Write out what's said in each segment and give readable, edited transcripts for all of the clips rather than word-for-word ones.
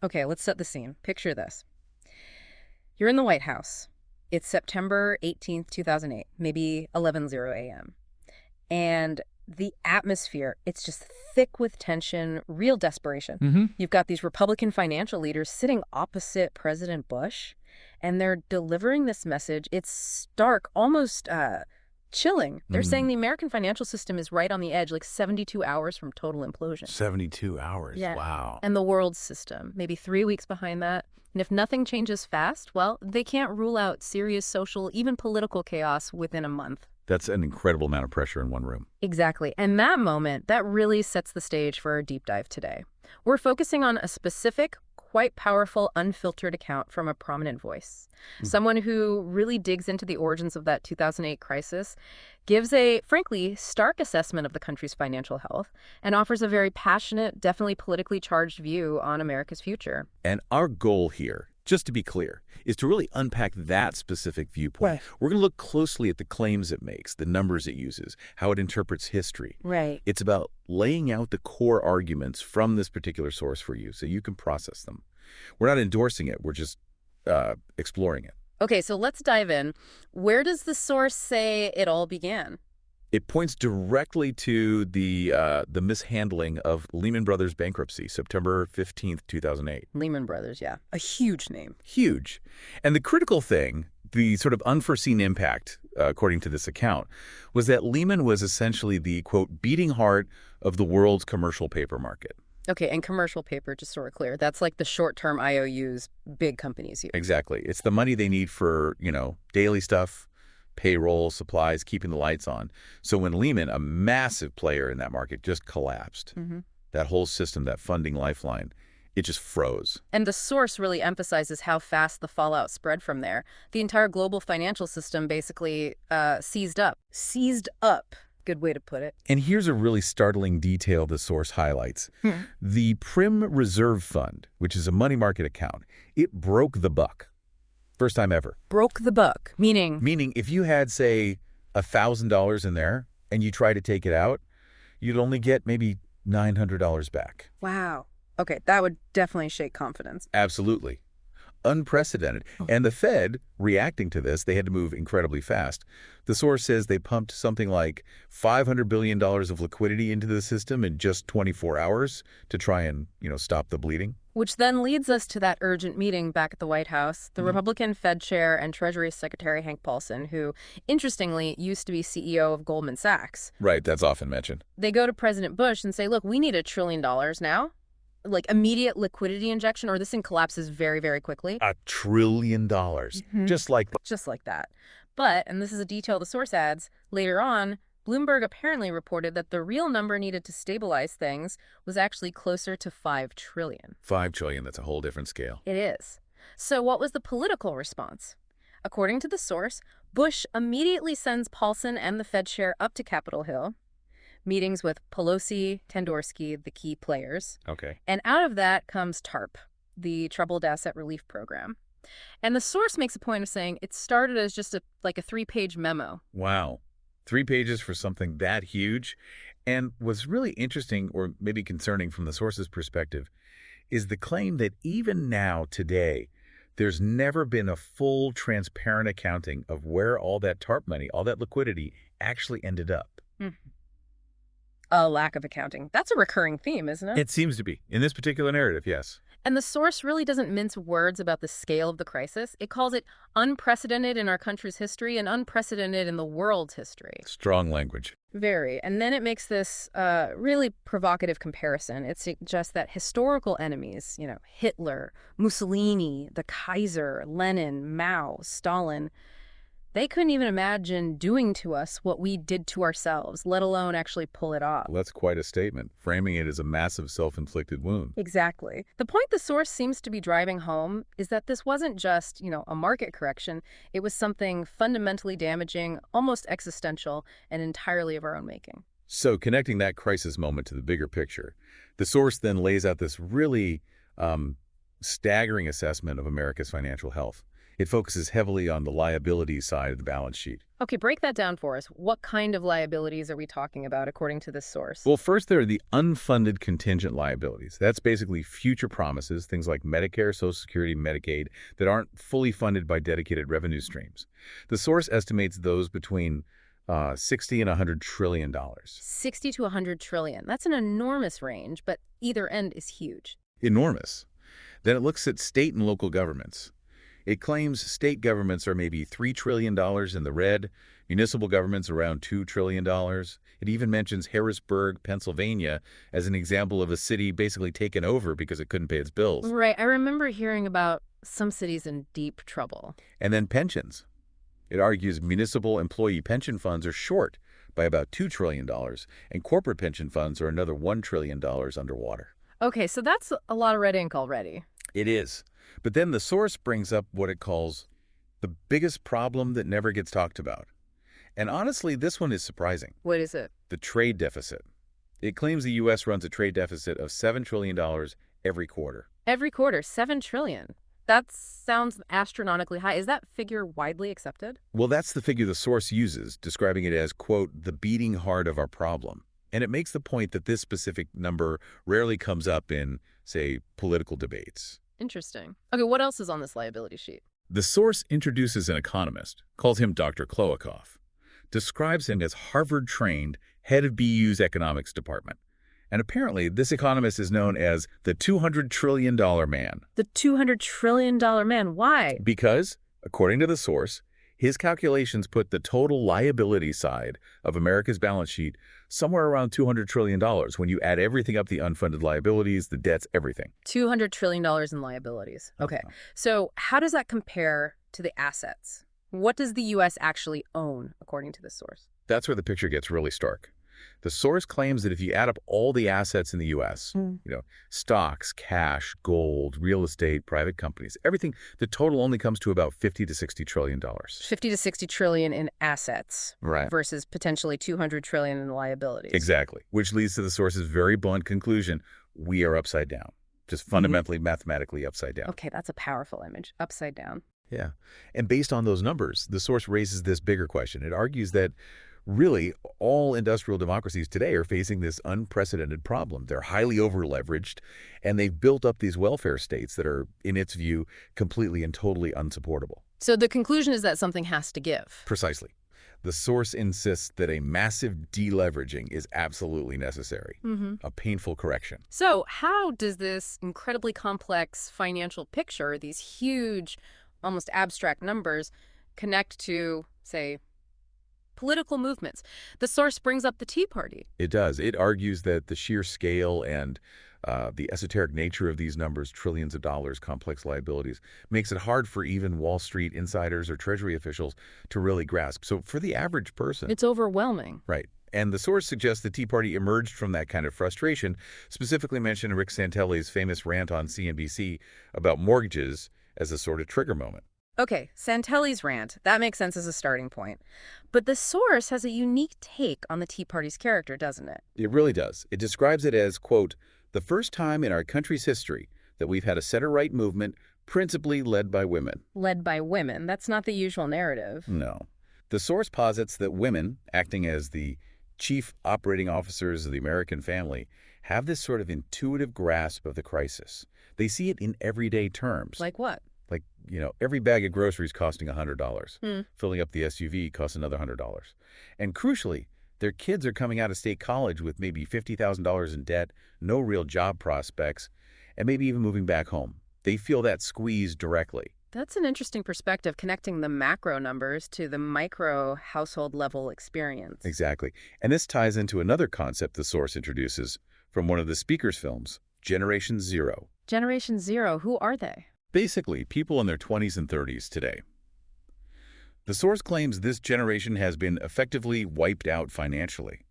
Okay, let's set the scene. Picture this. You're in the White House. It's September 18th, 2008, maybe 11:00 a.m. And the atmosphere, it's just thick with tension, real desperation. Hmm. You've got these Republican financial leaders sitting opposite President Bush, and they're delivering this message. It's stark, almost chilling. They're saying Mm. the American financial system is right on the edge, like 72 hours from total implosion. 72 hours. Yeah. Wow. And the world system, maybe 3 weeks behind that. And if nothing changes fast, well, they can't rule out serious social, even political chaos within a month. That's an incredible amount of pressure in one room. Exactly. And that moment, that really sets the stage for our deep dive today. We're focusing on a specific, quite powerful, unfiltered account from a prominent voice. Mm. Someone who really digs into the origins of that 2008 crisis, gives a, frankly, stark assessment of the country's financial health, and offers a very passionate, definitely politically charged view on America's future. And our goal here, just to be clear, is to really unpack that specific viewpoint. Right. We're going to look closely at the claims it makes, the numbers it uses, how it interprets history. Right. It's about laying out the core arguments from this particular source for you so you can process them. We're not endorsing it. We're just exploring it. Okay, so let's dive in. Where does the source say it all began? It points directly to the mishandling of Lehman Brothers bankruptcy, September 15th, 2008. Lehman Brothers, yeah. A huge name. Huge. And the critical thing, the sort of unforeseen impact, according to this account, was that Lehman was essentially the, quote, beating heart of the world's commercial paper market. Okay, and commercial paper, just so we're clear, that's like the short-term IOUs big companies use. Exactly. It's the money they need for, daily stuff, payroll, supplies, keeping the lights on. So when Lehman, a massive player in that market, just collapsed, Hmm. that whole system, that funding lifeline, it just froze. And the source really emphasizes how fast the fallout spread from there. The entire global financial system basically seized up. Seized up. Good way to put it. And here's a really startling detail the source highlights. Hmm. The Prim Reserve Fund, which is a money market account, it broke the buck. First time ever. Broke the buck, meaning... Meaning if you had, say, $1,000 in there and you try to take it out, you'd only get maybe $900 back. Wow. Okay, that would definitely shake confidence. Absolutely. Unprecedented. And the Fed, reacting to this, they had to move incredibly fast. The source says they pumped something like $500 billion of liquidity into the system in just 24 hours to try and, stop the bleeding. Which then leads us to that urgent meeting back at the White House. The Mhm. Republican Fed chair and Treasury Secretary Hank Paulson, who, interestingly, used to be CEO of Goldman Sachs. Right, that's often mentioned. They go to President Bush and say, look, we need $1 trillion now. Like immediate liquidity injection, or this thing collapses very, very quickly. $1 trillion. Mhm. Just like Just like that. But, and this is a detail the source adds, later on, Bloomberg apparently reported that the real number needed to stabilize things was actually closer to $5 trillion. $5 trillion. That's a whole different scale. It is. So what was the political response? According to the source, Bush immediately sends Paulson and the Fed chair up to Capitol Hill, meetings with Pelosi, Tendorsky, the key players. Okay. And out of that comes TARP, the Troubled Asset Relief Program. And the source makes a point of saying it started as just a 3-page memo. Wow. 3 pages for something that huge. And what's really interesting, or maybe concerning from the source's perspective, is the claim that even now, today, there's never been a full, transparent accounting of where all that TARP money, all that liquidity, actually ended up. A lack of accounting. That's a recurring theme, isn't it? It seems to be. In this particular narrative, yes. And the source really doesn't mince words about the scale of the crisis. It calls it unprecedented in our country's history and unprecedented in the world's history. Strong language. Very. And then it makes this really provocative comparison. It suggests that historical enemies, Hitler, Mussolini, the Kaiser, Lenin, Mao, Stalin, they couldn't even imagine doing to us what we did to ourselves, let alone actually pull it off. Well, that's quite a statement, framing it as a massive self-inflicted wound. Exactly. The point the source seems to be driving home is that this wasn't just, a market correction. It was something fundamentally damaging, almost existential, and entirely of our own making. So connecting that crisis moment to the bigger picture, the source then lays out this really staggering assessment of America's financial health. It focuses heavily on the liability side of the balance sheet. Okay, break that down for us. What kind of liabilities are we talking about according to this source? Well, first, there are the unfunded contingent liabilities. That's basically future promises, things like Medicare, Social Security, Medicaid, that aren't fully funded by dedicated revenue streams. The source estimates those between 60 and $100 trillion. 60 to 100 trillion. That's an enormous range, but either end is huge. Enormous. Then it looks at state and local governments. It claims state governments are maybe $3 trillion in the red, municipal governments around $2 trillion. It even mentions Harrisburg, Pennsylvania, as an example of a city basically taken over because it couldn't pay its bills. Right. I remember hearing about some cities in deep trouble. And then pensions. It argues municipal employee pension funds are short by about $2 trillion, and corporate pension funds are another $1 trillion underwater. Okay, so that's a lot of red ink already. It is. But then the source brings up what it calls the biggest problem that never gets talked about. And honestly, this one is surprising. What is it? The trade deficit. It claims the U.S. runs a trade deficit of $7 trillion every quarter. Every quarter, 7 trillion. That sounds astronomically high. Is that figure widely accepted? Well, that's the figure the source uses, describing it as, quote, the beating heart of our problem. And it makes the point that this specific number rarely comes up in, say, political debates. Interesting. Okay, what else is on this liability sheet? The source introduces an economist, calls him Dr. Kloikoff, describes him as Harvard-trained head of BU's economics department. And apparently, this economist is known as the $200 trillion man. The $200 trillion man. Why? Because, according to the source, his calculations put the total liability side of America's balance sheet somewhere around $200 trillion when you add everything up, the unfunded liabilities, the debts, everything. $200 trillion in liabilities. Okay. So how does that compare to the assets? What does the U.S. actually own, according to this source? That's where the picture gets really stark. The source claims that if you add up all the assets in the U.S., stocks, cash, gold, real estate, private companies, everything, the total only comes to about $50 to $60 trillion. 50 to 60 trillion in assets. Right. Versus potentially 200 trillion in liabilities. Exactly. Which leads to the source's very blunt conclusion: we are upside down. Just fundamentally, mathematically upside down. Okay, that's a powerful image. Upside down. Yeah. And based on those numbers, the source raises this bigger question. It argues that really, all industrial democracies today are facing this unprecedented problem. They're highly over-leveraged, and they've built up these welfare states that are, in its view, completely and totally unsupportable. So the conclusion is that something has to give. Precisely. The source insists that a massive deleveraging is absolutely necessary, a painful correction. So how does this incredibly complex financial picture, these huge, almost abstract numbers, connect to, say, political movements? The source brings up the Tea Party. It does. It argues that the sheer scale and the esoteric nature of these numbers, trillions of dollars, complex liabilities, makes it hard for even Wall Street insiders or Treasury officials to really grasp. So for the average person... It's overwhelming. Right. And the source suggests the Tea Party emerged from that kind of frustration, specifically mentioned Rick Santelli's famous rant on CNBC about mortgages as a sort of trigger moment. Okay, Santelli's rant, that makes sense as a starting point. But the source has a unique take on the Tea Party's character, doesn't it? It really does. It describes it as, quote, the first time in our country's history that we've had a center-right movement principally led by women. Led by women? That's not the usual narrative. No. The source posits that women, acting as the chief operating officers of the American family, have this sort of intuitive grasp of the crisis. They see it in everyday terms. Like what? Like, every bag of groceries costing $100. Filling up the SUV costs another $100. And crucially, their kids are coming out of state college with maybe $50,000 in debt, no real job prospects, and maybe even moving back home. They feel that squeeze directly. That's an interesting perspective, connecting the macro numbers to the micro household level experience. Exactly. And this ties into another concept the source introduces from one of the speaker's films, Generation Zero. Generation Zero, who are they? Basically, people in their 20s and 30s today. The source claims this generation has been effectively wiped out financially.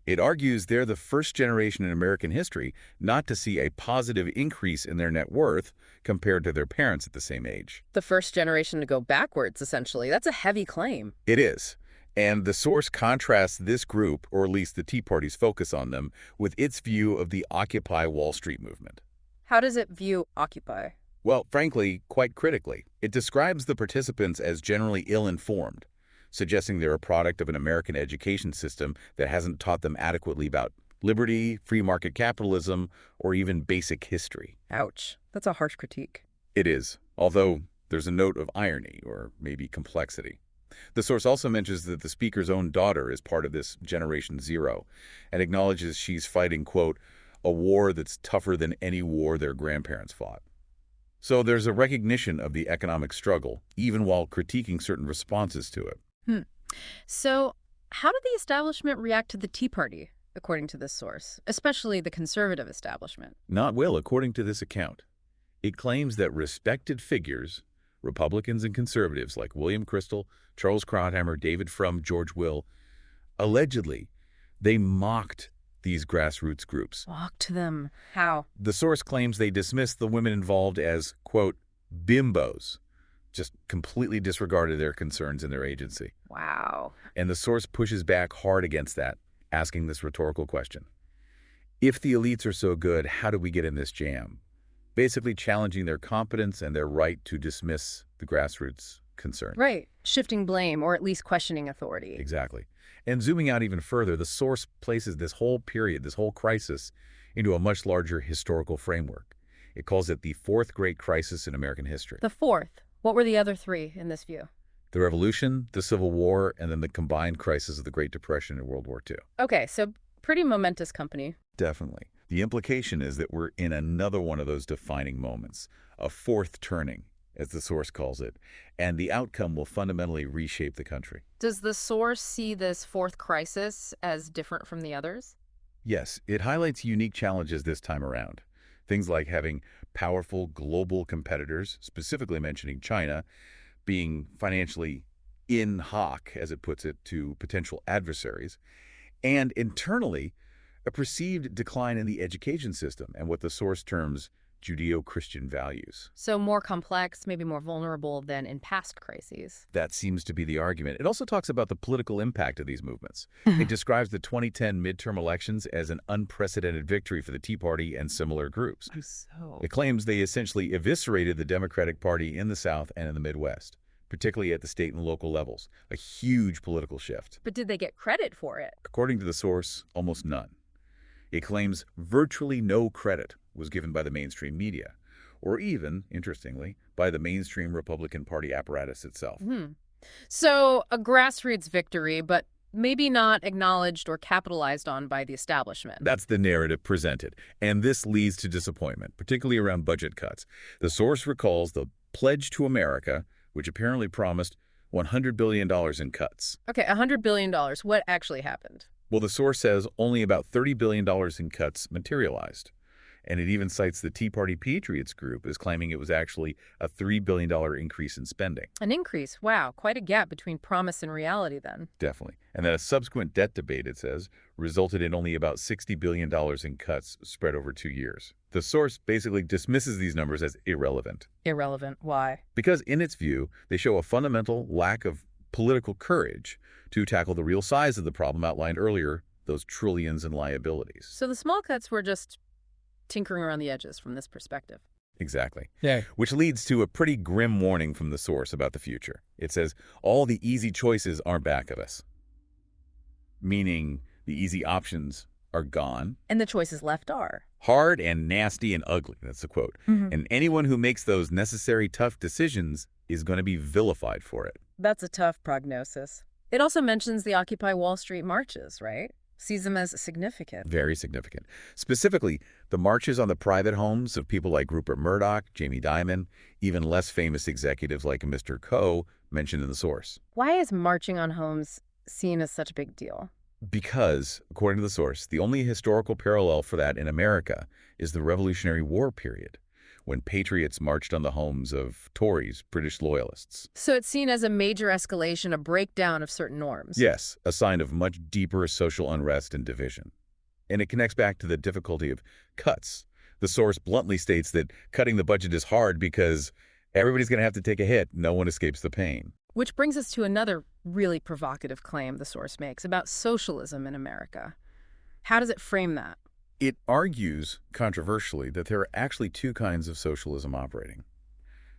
It argues they're the first generation in American history not to see a positive increase in their net worth compared to their parents at the same age. The first generation to go backwards, essentially. That's a heavy claim. It is. And the source contrasts this group, or at least the Tea Party's focus on them, with its view of the Occupy Wall Street movement. How does it view Occupy? Well, frankly, quite critically. It describes the participants as generally ill-informed, suggesting they're a product of an American education system that hasn't taught them adequately about liberty, free market capitalism, or even basic history. Ouch. That's a harsh critique. It is, although there's a note of irony or maybe complexity. The source also mentions that the speaker's own daughter is part of this Generation Zero and acknowledges she's fighting, quote, a war that's tougher than any war their grandparents fought. So there's a recognition of the economic struggle, even while critiquing certain responses to it. Hmm. So how did the establishment react to the Tea Party, according to this source, especially the conservative establishment? Not well, according to this account. It claims that respected figures, Republicans and conservatives like William Kristol, Charles Krauthammer, David Frum, George Will, allegedly, they mocked these grassroots groups. Mocked them. How? The source claims they dismissed the women involved as, quote, bimbos, just completely disregarded their concerns and their agency. Wow. And the source pushes back hard against that, asking this rhetorical question. If the elites are so good, how do we get in this jam? Basically challenging their competence and their right to dismiss the grassroots concern. Right. Shifting blame, or at least questioning authority. Exactly. And zooming out even further, the source places this whole period, this whole crisis, into a much larger historical framework. It calls it the fourth great crisis in American history. The fourth. What were the other three in this view? The Revolution, the Civil War, and then the combined crisis of the Great Depression and World War II. Okay, so pretty momentous company. Definitely. The implication is that we're in another one of those defining moments, a fourth turning, as the source calls it, and the outcome will fundamentally reshape the country. Does the source see this fourth crisis as different from the others? Yes, it highlights unique challenges this time around. Things like having powerful global competitors, specifically mentioning China, being financially in hoc, as it puts it, to potential adversaries, and internally, a perceived decline in the education system and what the source terms Judeo-Christian values. So more complex, maybe more vulnerable than in past crises. That seems to be the argument. It also talks about the political impact of these movements. It describes the 2010 midterm elections as an unprecedented victory for the Tea Party and similar groups. It claims they essentially eviscerated the Democratic Party in the South and in the Midwest, particularly at the state and local levels. A huge political shift. But did they get credit for it? According to the source, almost none. It claims virtually no credit was given by the mainstream media, or even, interestingly, by the mainstream Republican Party apparatus itself. So a grassroots victory, but maybe not acknowledged or capitalized on by the establishment. That's the narrative presented, and this leads to disappointment, particularly around budget cuts. The source recalls the Pledge to America, which apparently promised $100 billion in cuts. Okay, $100 billion. What actually happened? Well, the source says only about $30 billion in cuts materialized. And it even cites the Tea Party Patriots group as claiming it was actually a $3 billion increase in spending. An increase. Wow, quite a gap between promise and reality then. Definitely. And that a subsequent debt debate, it says, resulted in only about $60 billion in cuts spread over 2 years. The source basically dismisses these numbers as irrelevant. Irrelevant. Why? Because in its view, they show a fundamental lack of political courage to tackle the real size of the problem outlined earlier, those trillions in liabilities. So the small cuts were just tinkering around the edges from this perspective. Exactly. Yeah. Which leads to a pretty grim warning from the source about the future. It says, all the easy choices are back of us. Meaning the easy options are gone. And the choices left are hard and nasty and ugly. That's the quote. And anyone who makes those necessary tough decisions is going to be vilified for it. That's a tough prognosis. It also mentions the Occupy Wall Street marches, right? Sees them as significant. Very significant. Specifically, the marches on the private homes of people like Rupert Murdoch, Jamie Dimon, even less famous executives like Mr. Coe mentioned in the source. Why is marching on homes seen as such a big deal? Because, according to the source, the only historical parallel for that in America is the Revolutionary War period, when patriots marched on the homes of Tories, British loyalists. So it's seen as a major escalation, a breakdown of certain norms. Yes, a sign of much deeper social unrest and division. And it connects back to the difficulty of cuts. The source bluntly states that cutting the budget is hard because everybody's going to have to take a hit. No one escapes the pain. Which brings us to another really provocative claim the source makes about socialism in America. How does it frame that? It argues, controversially, that there are actually two kinds of socialism operating.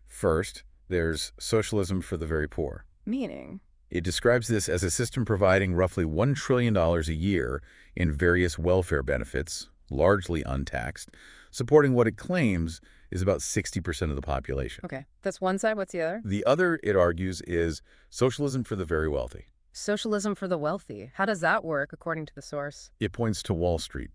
First, there's socialism for the very poor. Meaning? It describes this as a system providing roughly $1 trillion a year in various welfare benefits, largely untaxed, supporting what it claims is about 60% of the population. Okay, that's one side. What's the other? The other, it argues, is socialism for the very wealthy. Socialism for the wealthy. How does that work, according to the source? It points to Wall Street.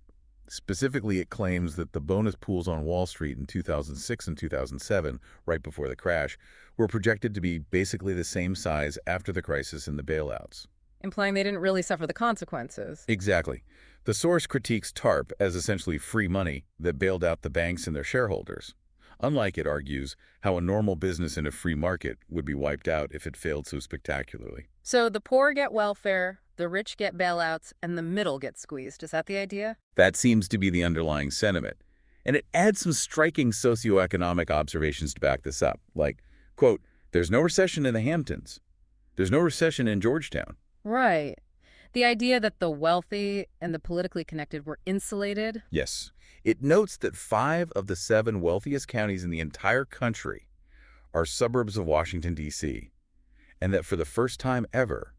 Specifically, it claims that the bonus pools on Wall Street in 2006 and 2007, right before the crash, were projected to be basically the same size after the crisis and the bailouts. Implying they didn't really suffer the consequences. Exactly. The source critiques TARP as essentially free money that bailed out the banks and their shareholders. Unlike, it argues, how a normal business in a free market would be wiped out if it failed so spectacularly. So the poor get welfare, the rich get bailouts, and the middle gets squeezed. Is that the idea? That seems to be the underlying sentiment. And it adds some striking socioeconomic observations to back this up, like, quote, there's no recession in the Hamptons. There's no recession in Georgetown. Right. The idea that the wealthy and the politically connected were insulated. Yes. It notes that 5 of the 7 wealthiest counties in the entire country are suburbs of Washington, D.C., and that for the first time ever,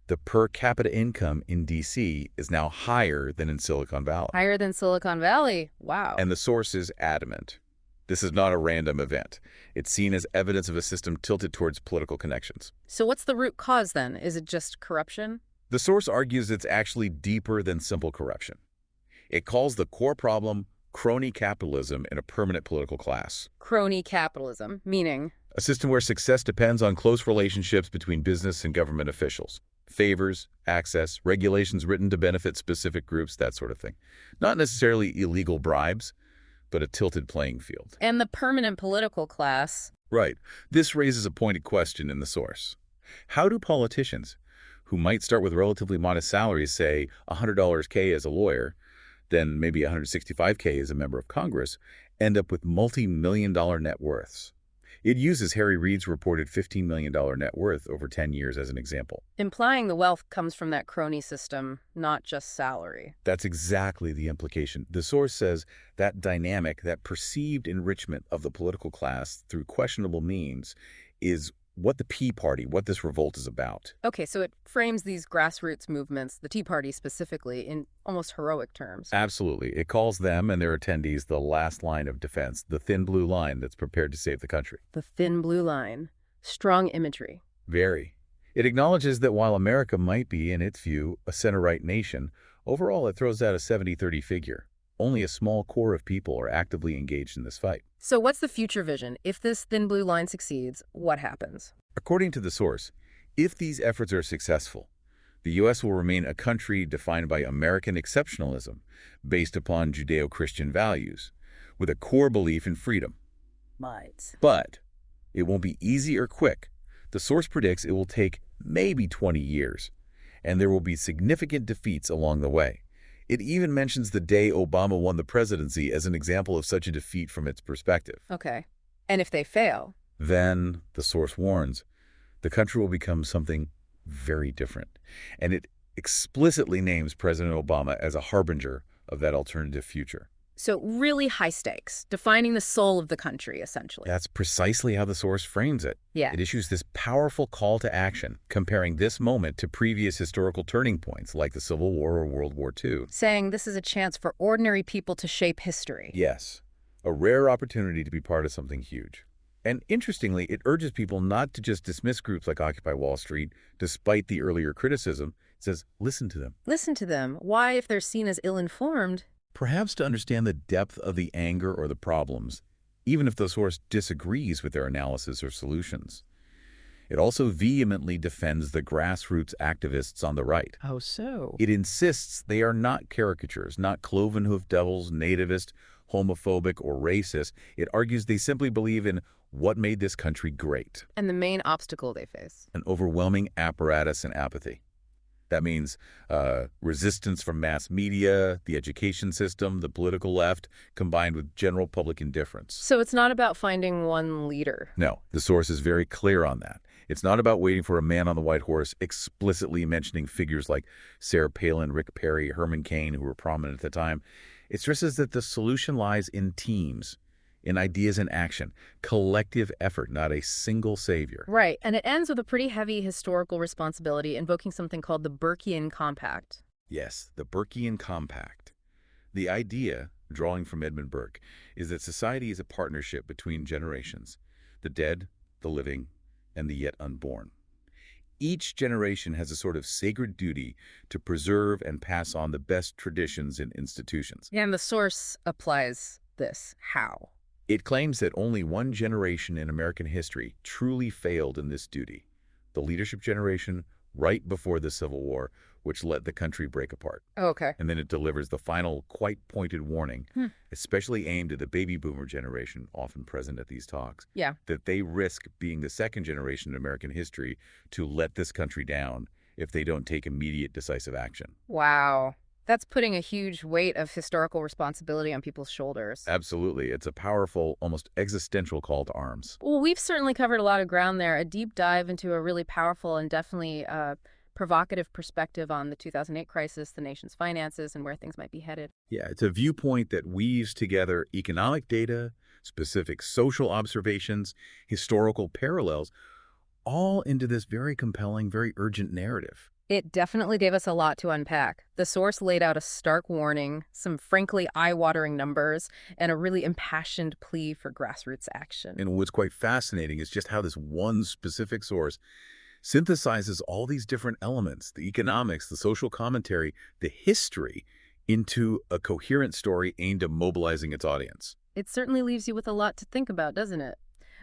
the per capita income in D.C. is now higher than in Silicon Valley. Higher than Silicon Valley. Wow. And the source is adamant. This is not a random event. It's seen as evidence of a system tilted towards political connections. So what's the root cause then? Is it just corruption? The source argues it's actually deeper than simple corruption. It calls the core problem crony capitalism in a permanent political class. Crony capitalism, meaning? A system where success depends on close relationships between business and government officials. Favors, access, regulations written to benefit specific groups, that sort of thing. Not necessarily illegal bribes, but a tilted playing field. And the permanent political class. Right. This raises a pointed question in the source. How do politicians, who might start with relatively modest salaries, say $100 K as a lawyer, then maybe $165K as a member of Congress, end up with multi-million-dollar net worths? It uses Harry Reid's reported $15 million net worth over 10 years as an example. Implying the wealth comes from that crony system, not just salary. That's exactly the implication. The source says that dynamic, that perceived enrichment of the political class through questionable means, is what the Tea Party, what this revolt is about. Okay, so it frames these grassroots movements, the Tea Party specifically, in almost heroic terms. Absolutely. It calls them and their attendees the last line of defense, the thin blue line that's prepared to save the country. The thin blue line. Strong imagery. Very. It acknowledges that while America might be, in its view, a center-right nation, overall it throws out a 70-30 figure. Only a small core of people are actively engaged in this fight. So what's the future vision? If this thin blue line succeeds, what happens? According to the source, if these efforts are successful, the U.S. will remain a country defined by American exceptionalism based upon Judeo-Christian values, with a core belief in freedom. Might. But it won't be easy or quick. The source predicts it will take maybe 20 years, and there will be significant defeats along the way. It even mentions the day Obama won the presidency as an example of such a defeat from its perspective. Okay. And if they fail? Then, the source warns, the country will become something very different. And it explicitly names President Obama as a harbinger of that alternative future. So really high stakes, defining the soul of the country, essentially. That's precisely how the source frames it. Yeah. It issues this powerful call to action, comparing this moment to previous historical turning points like the Civil War or World War II. Saying this is a chance for ordinary people to shape history. Yes, a rare opportunity to be part of something huge. And interestingly, it urges people not to just dismiss groups like Occupy Wall Street, despite the earlier criticism. It says, listen to them. Listen to them. Why, if they're seen as ill-informed? Perhaps to understand the depth of the anger or the problems, even if the source disagrees with their analysis or solutions. It also vehemently defends the grassroots activists on the right. How so? It insists they are not caricatures, not cloven hoof devils, nativist, homophobic, or racist. It argues they simply believe in what made this country great. And the main obstacle they face? An overwhelming apparatus and apathy. That means resistance from mass media, the education system, the political left, combined with general public indifference. So it's not about finding one leader. No, the source is very clear on that. It's not about waiting for a man on the white horse, explicitly mentioning figures like Sarah Palin, Rick Perry, Herman Cain, who were prominent at the time. It stresses that the solution lies in teams, in ideas and action, collective effort, not a single savior. Right, and it ends with a pretty heavy historical responsibility invoking something called the Burkean Compact. Yes, the Burkean Compact. The idea, drawing from Edmund Burke, is that society is a partnership between generations, the dead, the living, and the yet unborn. Each generation has a sort of sacred duty to preserve and pass on the best traditions and institutions. And the source applies this. How? It claims that only one generation in American history truly failed in this duty, the leadership generation right before the Civil War, which let the country break apart. Okay. And then it delivers the final, quite pointed warning, especially aimed at the baby boomer generation, often present at these talks, Yeah. that they risk being the second generation in American history to let this country down if they don't take immediate decisive action. Wow. That's putting a huge weight of historical responsibility on people's shoulders. Absolutely. It's a powerful, almost existential call to arms. Well, we've certainly covered a lot of ground there, a deep dive into a really powerful and definitely provocative perspective on the 2008 crisis, the nation's finances, and where things might be headed. Yeah, it's a viewpoint that weaves together economic data, specific social observations, historical parallels, all into this very compelling, very urgent narrative. It definitely gave us a lot to unpack. The source laid out a stark warning, some frankly eye-watering numbers, and a really impassioned plea for grassroots action. And what's quite fascinating is just how this one specific source synthesizes all these different elements, the economics, the social commentary, the history, into a coherent story aimed at mobilizing its audience. It certainly leaves you with a lot to think about, doesn't it?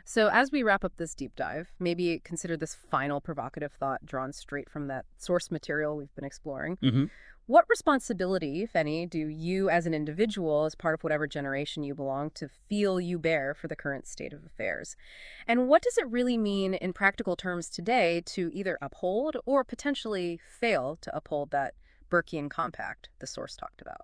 So as we wrap up this deep dive, maybe consider this final provocative thought drawn straight from that source material we've been exploring. What responsibility, if any, do you as an individual, as part of whatever generation you belong to, feel you bear for the current state of affairs? And what does it really mean in practical terms today to either uphold or potentially fail to uphold that Burkean compact the source talked about?